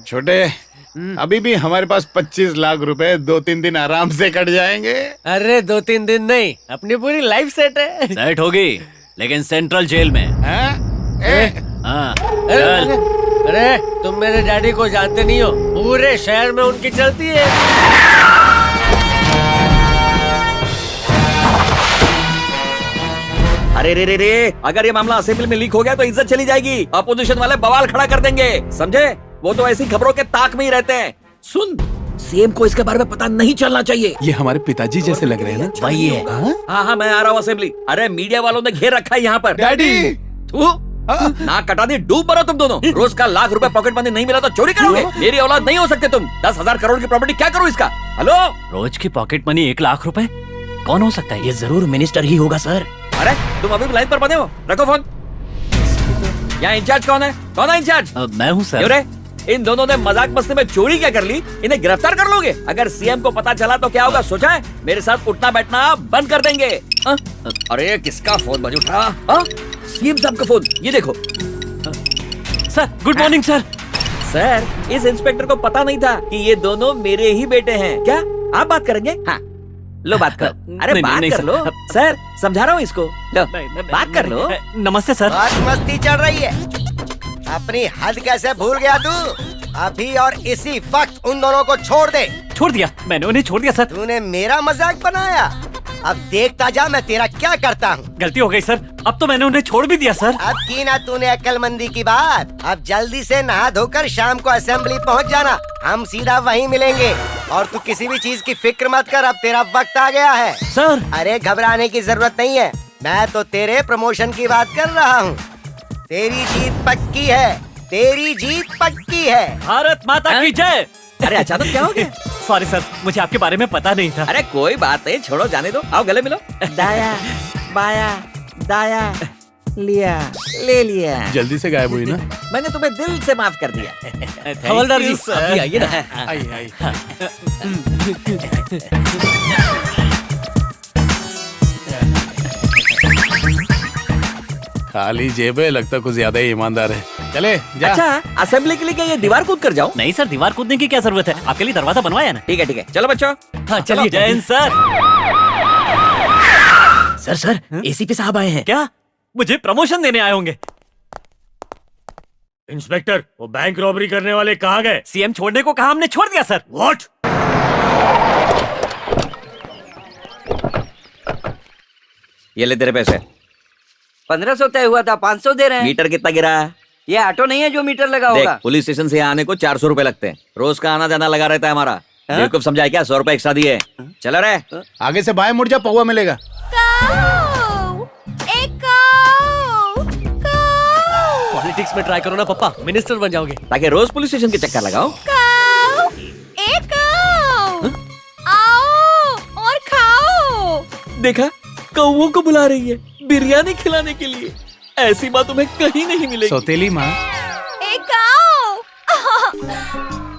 छोटे, अभी भी हमारे पास 25 लाख रुपए 2-3 दिन आराम से कट जाएंगे। अरे 2-3 दिन नहीं, अपनी पूरी लाइफ सेट है। सेट होगी, लेकिन सेंट्रल जेल में। हाँ? हाँ, अरे, अरे तुम मेरे डैडी को जानते नहीं हो, पूरे शहर में उनकी चलती है। अरे रे रे रे, अगर ये मामला असेंबली में लीक हो गया तो इज्जत चली जाएगी। अपोजिशन वाले बवाल खड़ा कर देंगे, समझे? वो तो ऐसी खबरों के ताक में ही रहते हैं। सुन, सीएम को इसके बारे में पता नहीं चलना चाहिए। ये हमारे पिताजी जैसे लग रहे हैं ना? वही है। हाँ, मैं आ रहा हूँ असेंबली। अरे मीडिया वालों ने घेर रखा है यहाँ पर। डैडी! तू ना कटा दी, डूब मरो तुम दोनों। रोज का लाख रुपए पॉकेट मनी नहीं मिला तो चोरी करोगे? मेरी औलाद नहीं हो सकते तुम। 10,000 करोड़ की प्रॉपर्टी क्या करूँ इसका? हेलो, रोज की पॉकेट मनी 1 लाख रुपए कौन हो सकता है? ये जरूर मिनिस्टर ही होगा सर। अरे तुम अभी भी लाइन पर बने हो, रखो फोन। यहाँ इंचार्ज कौन है? कौन है इंचार्ज? मैं हूँ सर। क्यों रे? इन दोनों ने मजाक मस्ती में चोरी क्या कर ली? इन्हें गिरफ्तार कर लोगे? अगर सीएम को पता चला तो क्या होगा सोचा है? मेरे साथ उठना बैठना बंद कर देंगे। अरे किसका फोन बज उठा? सीएम साहब का फोन, ये देखो। Sir, good morning sir. Sir, इस इंस्पेक्टर को पता नहीं था कि ये दोनों मेरे ही बेटे हैं। क्या आप बात करेंगे? हाँ, लो बात करो। अरे नहीं, बात नहीं, कर सर। लो सर, समझा रहा हूँ इसको। लो बात कर लो। नमस्ते सर। बहुत मस्ती चल रही है, अपनी हद कैसे भूल गया तू? अभी और इसी वक्त उन दोनों को छोड़ दे। छोड़ दिया, मैंने उन्हें छोड़ दिया सर। तूने मेरा मजाक बनाया, अब देखता जा मैं तेरा क्या करता हूँ। गलती हो गई सर, अब तो मैंने उन्हें छोड़ भी दिया सर। अब की ना तूने अक्लमंदी की बात। अब जल्दी से नहा धोकर शाम को असेंबली पहुँच जाना, हम सीधा वहीं मिलेंगे। और तू किसी भी चीज की फिक्र मत कर, अब तेरा वक्त आ गया है। सर, अरे घबराने की जरूरत नहीं है, मैं तो तेरे प्रमोशन की बात कर रहा हूँ। तेरी जीत पक्की है, तेरी जीत पक्की है। भारत माता की जय। अरे अचानक क्या हो गया? सॉरी सर, मुझे आपके बारे में पता नहीं था। अरे कोई बात नहीं, छोड़ो, जाने दो। आओ गले मिलो। दाया बाया दाया, लिया ले लिया। जल्दी से गायब हुई ना? मैंने तुम्हें दिल से माफ कर दिया। हवलदार जी, अभी आइए ना। आई। खाली जेब है, लगता कुछ ज्यादा ही ईमानदार है। चले जा। अच्छा, असेंबली के लिए क्या ये दीवार कूद कर जाऊं? नहीं सर, दीवार कूदने की क्या जरूरत है? आपके लिए दरवाजा बनवाया ना। ठीक है, चलो बच्चों। हाँ चलिए। जैन सर। सर एसीपी साहब आए हैं। क्या? मुझे प्रमोशन देने आए होंगे। इंस्पेक्टर, वो बैंक रॉबरी करने वाले कहाँ गए? सीएम छोड़ने को कहा, हमने छोड़ दिया सर। व्हाट? ये ले तेरे पैसे। 1500 तय हुआ था, 500 दे रहे हैं। मीटर कितना गिरा? ये ऑटो नहीं है जो मीटर लगा देख, होगा। पुलिस स्टेशन से आने को 400 रुपए लगते हैं। रोज का आना जाना लगा रहता है हमारा। बेवकूफ समझाया क्या? 100 रुपए एक्स्ट्रा दिए। चलो रे। आगे से बाएं मुड़ जा, पौवा मिलेगा। पॉलिटिक्स में ट्राई करो ना पप्पा, मिनिस्टर बन जाओगे। ताकि रोज पुलिस स्टेशन के चक्कर लगाओ। आओ और खाओ। देखा, कौओं को बुला रही है बिरयानी खिलाने के लिए। ऐसी बात तुम्हें कहीं नहीं मिलेगी। सौतेली माँ। एक आओ।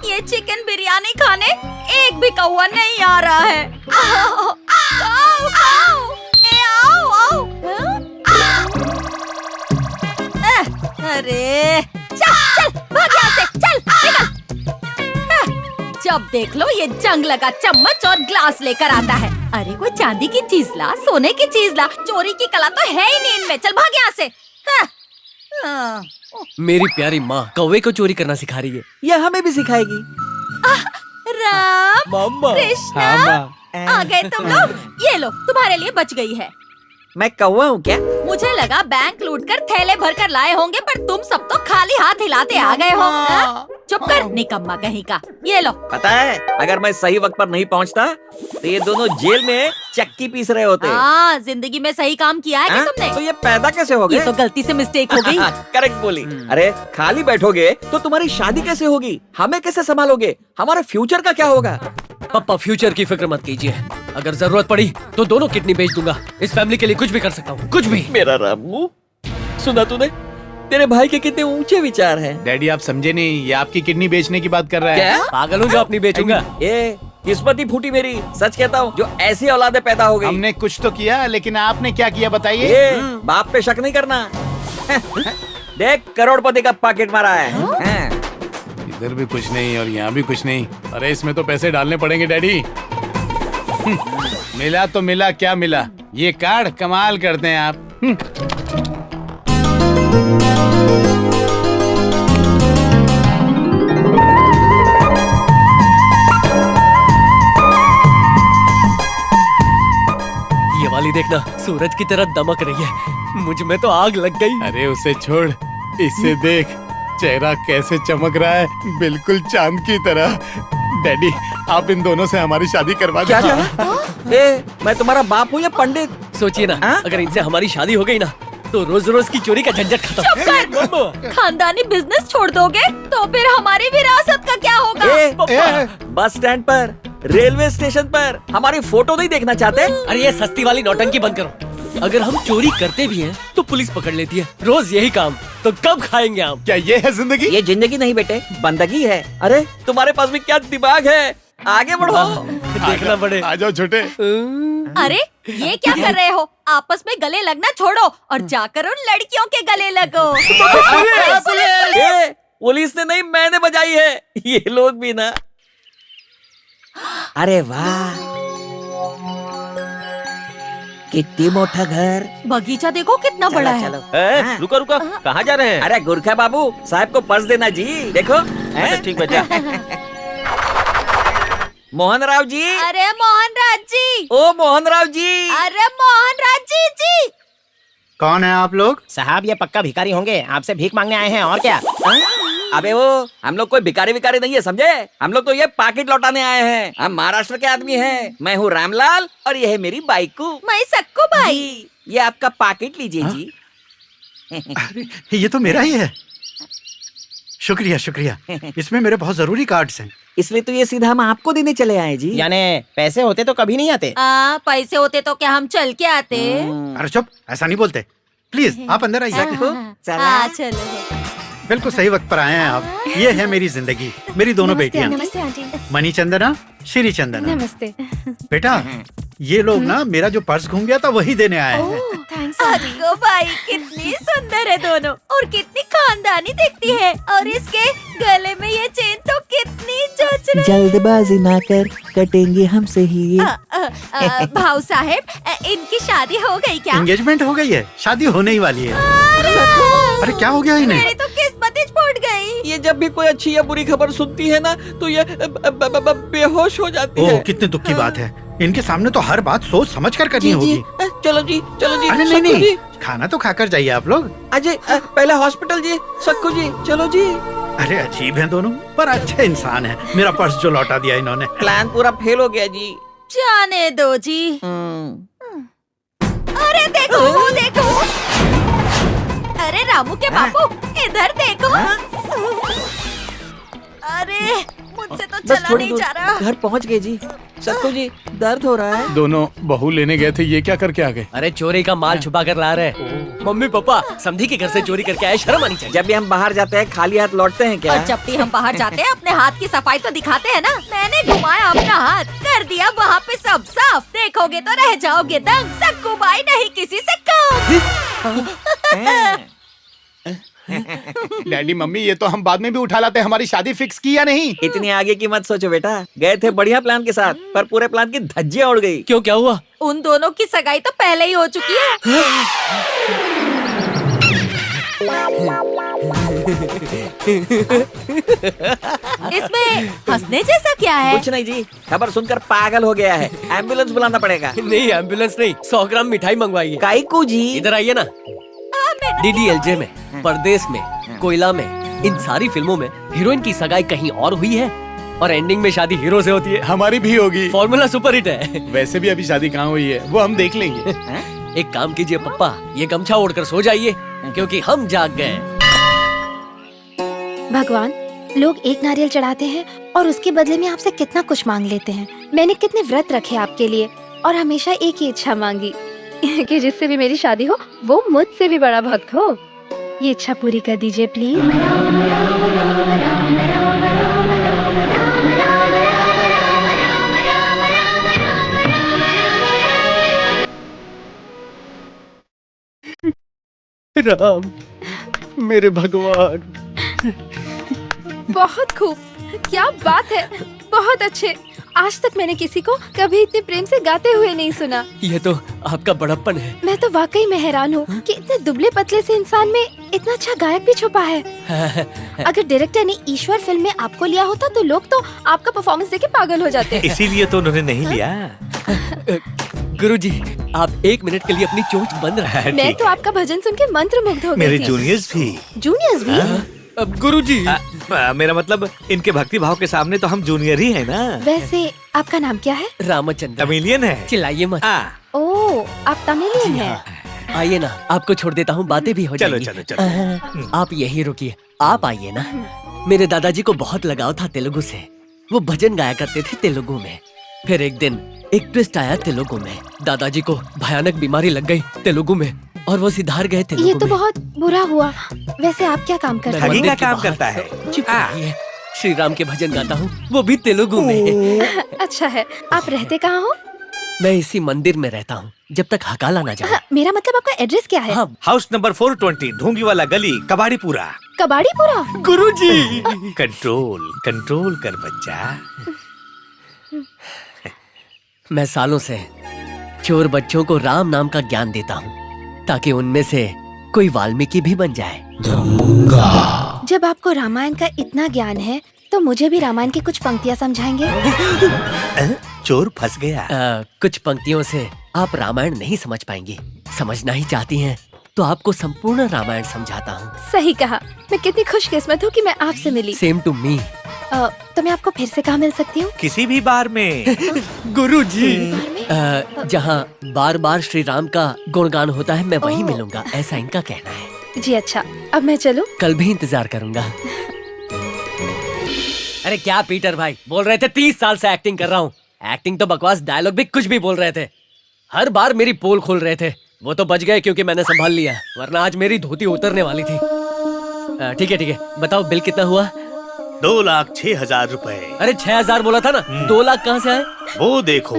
ये चिकन बिरयानी खाने एक भी कौवा नहीं आ रहा है। आओ, खाओ, खाओ। ए, आओ, आओ। अरे चल भाग यहाँ से, चल निकल। जब देख लो ये जंग लगा चम्मच और ग्लास लेकर आता है। अरे कोई चांदी की चीज ला, सोने की चीज ला, चोरी की कला तो है ही नहीं इनमें। चल भाग यहाँ से। मेरी प्यारी माँ कौवे को चोरी करना सिखा रही है। ये हमें भी सिखाएगी। राम मम्मा। कृष्णा, आ गए तुम लोग। ये लो, तुम्हारे लिए बच गई है। मैं कौवा हूँ क्या? मुझे लगा बैंक लूटकर थैले भरकर लाए होंगे, पर तुम सब तो खाली हाथ हिलाते आ गए हो। हाँ? चुप कर, निकम्मा कहीं का। ये लो। पता है, अगर मैं सही वक्त पर नहीं पहुँचता तो ये दोनों जेल में चक्की पीस रहे होते। हाँ, जिंदगी में सही काम किया है क्या तुमने? तो ये पैदा कैसे हो गए? ये तो गलती से मिस्टेक हो गई। करेक्ट बोली। अरे खाली बैठोगे तो तुम्हारी शादी कैसे होगी? हमें कैसे संभालोगे? हमारे फ्यूचर का क्या होगा? पापा, फ्यूचर की फिक्र मत कीजिए। अगर जरूरत पड़ी तो दोनों किडनी बेच दूंगा। इस फैमिली के लिए कुछ भी कर सकता हूँ, कुछ भी। मेरा रामू, सुना तूने? तेरे भाई के कितने ऊंचे विचार हैं। डैडी आप समझे नहीं, ये आपकी किडनी बेचने की बात कर रहा है। क्या? पागल हूँ जो अपनी बेचूंगा। ये किस्मत ही फूटी मेरी, सच कहता हूँ, जो ऐसी औलादे पैदा हो गई। हमने कुछ तो किया, लेकिन आपने क्या किया बताइए। ये बाप पे शक नहीं करना। देख करोड़पति का पॉकेट मारा है हाँ। इधर भी कुछ नहीं और यहाँ भी कुछ नहीं। अरे इसमें तो पैसे डालने पड़ेंगे डैडी। मिला तो मिला, क्या मिला? ये कार्ड कमाल करते हैं आप। ये वाली देखना, सूरज की तरह दमक रही है। मुझ में तो आग लग गई। अरे उसे छोड़, इसे देख, चेहरा कैसे चमक रहा है, बिल्कुल चांद की तरह। डैडी आप इन दोनों से हमारी शादी करवा क्या दीजिए। ए, मैं तुम्हारा बाप हूँ या पंडित? सोचिए ना, हाँ? अगर इनसे हमारी शादी हो गई ना, तो रोज रोज की चोरी का झंझट खत्म। खानदानी बिजनेस छोड़ दोगे तो फिर हमारी विरासत का क्या होगा? ए, बस स्टैंड पर, रेलवे स्टेशन पर हमारी फोटो नहीं देखना चाहते? अरे ये सस्ती वाली नौटंकी बंद करो। अगर हम चोरी करते भी हैं तो पुलिस पकड़ लेती है। रोज यही काम, तो कब खाएंगे हम? क्या ये है जिंदगी? ये जिंदगी नहीं बेटे, बंदगी है। अरे तुम्हारे पास भी क्या दिमाग है, आगे बढ़ो। देखना पड़े। आ जाओ छोटे। अरे ये क्या कर रहे हो? आपस में गले लगना छोड़ो और जाकर उन लड़कियों के गले लगो। ए, पुलिस ने नहीं, मैंने बजाई है। ये लोग भी ना। अरे वाह, कितनी मोटा घर। बगीचा देखो कितना बड़ा है। चलो रुको रुको, कहाँ जा रहे हैं? अरे गुरखा बाबू साहब को पर्स देना जी। देखो अच्छा, ठीक बचा। मोहन राव जी। अरे मोहन राज जी। ओ मोहन राव जी। अरे मोहन राज जी। कौन है आप लोग? साहब ये पक्का भिखारी होंगे, आपसे भीख मांगने आए हैं और क्या। अबे वो हम लोग कोई भिखारी विकारी नहीं है, समझे? हम लोग तो ये पाकिट लौटाने आए हैं। हम महाराष्ट्र के आदमी हैं। मैं हूँ रामलाल और ये है मेरी बाइकू। मैं सक्कू भाई। जी, ये आपका पाकिट लीजिए जी। अरे ये तो मेरा ही है। शुक्रिया शुक्रिया, इसमें मेरे बहुत जरूरी कार्ड्स हैं। इसलिए तो ये सीधा हम आपको देने चले आए जी। यानी पैसे होते तो कभी नहीं आते। पैसे होते तो क्या हम चल के आते? अरे चुप, ऐसा नहीं बोलते। प्लीज आप अंदर आइए। हाँ, चलो। बिल्कुल सही वक्त पर आए हैं आप। ये है मेरी जिंदगी, मेरी दोनों बेटियां, नमस्ते आंटी। मणि चंदना, श्री चंदना। नमस्ते। बेटा ये लोग ना मेरा जो पर्स घूम गया था वही देने आए हैं। थैंक्स अरे भाई, कितनी सुंदर है दोनों और कितनी खानदानी दिखती है। और इसके गले में ये चेन तो कितनी जच रही है। जल्दबाजी ना कर, कटेंगे हमसे ही ये। भाऊ साहब, इनकी शादी हो गई क्या? एंगेजमेंट हो गई है, शादी होने ही वाली है। अरे क्या हो गया इन्हें? मेरी तो किस्मत ही फूट गई। ये जब भी कोई अच्छी या बुरी खबर सुनती है ना, तो ये बेहोश हो जाती है। ओह कितनी दुख की बात है। इनके सामने तो हर बात सोच समझ कर करनी होगी। चलो जी, चलो जी। अरे नहीं नहीं, खाना तो खाकर जाइए आप लोग। अजय पहले हॉस्पिटल जी। सक्कू जी चलो जी। अरे अजीब हैं दोनों, पर अच्छे इंसान हैं। मेरा पर्स जो लौटा दिया इन्होंने। प्लान पूरा फेल हो गया जी। जाने दो जी। अरे देखो वो देखो। अरे रामू के बापू, इधर देखो। अरे मुझसे तो बस चला थोड़ी नहीं दूर, जा रहा। घर पहुंच गए जी। सक्कू जी दर्द हो रहा है। दोनों बहू लेने गए थे, ये क्या करके आ गए? अरे चोरी का माल छुपा कर ला रहे। मम्मी पापा समधी के घर से चोरी करके आए, शर्म आनी चाहिए। जब भी हम बाहर जाते हैं खाली हाथ लौटते हैं क्या? और जब भी हम बाहर जाते हैं अपने हाथ की सफाई तो दिखाते हैं ना। मैंने घुमाया अपना हाथ, कर दिया वहाँ पे सब साफ। देखोगे तो रह जाओगे दंग। सक्कू भाई नहीं किसी से कम। डैडी मम्मी ये तो हम बाद में भी उठा लाते। हमारी शादी फिक्स की या नहीं? इतनी आगे की मत सोचो बेटा। गए थे बढ़िया प्लान के साथ, पर पूरे प्लान की धज्जियां उड़ गई। क्यों, क्या हुआ? उन दोनों की सगाई तो पहले ही हो चुकी है। इसमें हंसने जैसा क्या है? कुछ नहीं जी, खबर सुनकर पागल हो गया है। एम्बुलेंस बुलाना पड़ेगा। नहीं एम्बुलेंस नहीं, 100 ग्राम मिठाई मंगवाइए। काईकू जी इधर आइए ना। डीडीएलजे में, परदेश में, कोयला में, इन सारी फिल्मों में हीरोइन की सगाई कहीं और हुई है और एंडिंग में शादी हीरो से होती है। हमारी भी होगी। फॉर्मूला सुपर हिट है। वैसे भी अभी शादी कहाँ हुई है, वो हम देख लेंगे। एक काम कीजिए पप्पा, ये गमछा ओढ़कर सो जाइए क्योंकि हम जाग गए। भगवान, लोग एक नारियल चढ़ाते हैं और उसके बदले में आपसे कितना कुछ मांग लेते हैं। मैंने कितने व्रत रखे आपके लिए और हमेशा एक ही इच्छा मांगी कि जिससे भी मेरी शादी हो वो मुझसे भी बड़ा भक्त हो। ये इच्छा पूरी कर दीजिए प्लीज। राम मेरे भगवान। बहुत खूब, क्या बात है, बहुत अच्छे। आज तक मैंने किसी को कभी इतने प्रेम से गाते हुए नहीं सुना। ये तो आपका बड़प्पन है। मैं तो वाकई में हैरान हूँ कि इतने दुबले पतले से इंसान में इतना अच्छा गायक भी छुपा है। अगर डायरेक्टर ने ईश्वर फिल्म में आपको लिया होता तो लोग तो आपका परफॉर्मेंस देख के पागल हो जाते। इसीलिए तो उन्होंने नहीं लिया। गुरुजी, आप 1 मिनट के लिए अपनी चोंच बंद रखें। मैं तो आपका भजन सुन के मंत्रमुग्ध हो गई मेरे थी। जूनियर्स भी। जूनियर्स भी? अब गुरुजी, मेरा मतलब इनके भक्ति भाव के सामने तो हम जूनियर ही हैं ना। वैसे आपका नाम क्या है? रामचंद्र। तमिलियन है। चिल्लाइए मत। ओह, आप तमिलियन हैं। आइए ना, आपको छोड़ देता हूँ, बातें भी हो चलो जाएंगी। चलो चलो। आप यही रुकिए, आप आइए ना। मेरे दादाजी को बहुत लगाव था तेलुगु से। वो भजन गाया करते थे तेलुगु में। फिर एक दिन एक ट्विस्ट आया तेलुगु में। दादाजी को भयानक बीमारी लग गई तेलुगु में और वो सिधार गए तेलुगु ये तो में। बहुत बुरा हुआ। वैसे आप क्या काम करते ठगी मंदिर का के काम बाहर- करता है। चुप रहिए। श्री राम के भजन गाता हूँ, वो भी तेलुगु में। हैं? अच्छा है। आप रहते कहाँ हो? मैं इसी मंदिर में रहता हूँ जब तक हकाला ना जाए। हाँ, मेरा मतलब आपका एड्रेस क्या है? हाँ हाउस नंबर 420, ढोंगी वाला गली, कबाड़ीपुरा। कबाड़ीपुरा? गुरुजी। कंट्रोल कंट्रोल कर बच्चा। मैं सालों से चोर बच्चों को राम नाम का ज्ञान देता हूँ ताकि उनमें से कोई वाल्मीकि भी बन जाए। जब आपको रामायण का इतना ज्ञान है तो मुझे भी रामायण की कुछ पंक्तियाँ समझाएंगे? चोर फंस गया। कुछ पंक्तियों से आप रामायण नहीं समझ पाएंगी। समझना ही चाहती हैं तो आपको संपूर्ण रामायण समझाता हूँ। सही कहा। मैं कितनी खुशकिस्मत हूँ कि मैं आपसे मिली। Same to me. तो मैं आपको फिर से कहाँ मिल सकती हूँ? किसी भी बार में। गुरुजी, बार में? जहाँ बार बार श्री राम का गुणगान होता है मैं वहीं मिलूंगा, ऐसा इनका कहना है। जी अच्छा, अब मैं चलूँ? कल भी इंतजार करूंगा। अरे क्या पीटर भाई, बोल रहे थे 30 साल से एक्टिंग कर रहा हूँ। एक्टिंग तो बकवास, डायलॉग भी कुछ भी बोल रहे थे। हर बार मेरी पोल खोल रहे थे। वो तो बच गए क्योंकि मैंने संभाल लिया, वरना आज मेरी धोती उतरने वाली थी। ठीक है, बताओ बिल कितना हुआ? 2,06,000 रुपए। अरे 6,000 बोला था ना, 2 लाख कहाँ से आए? वो देखो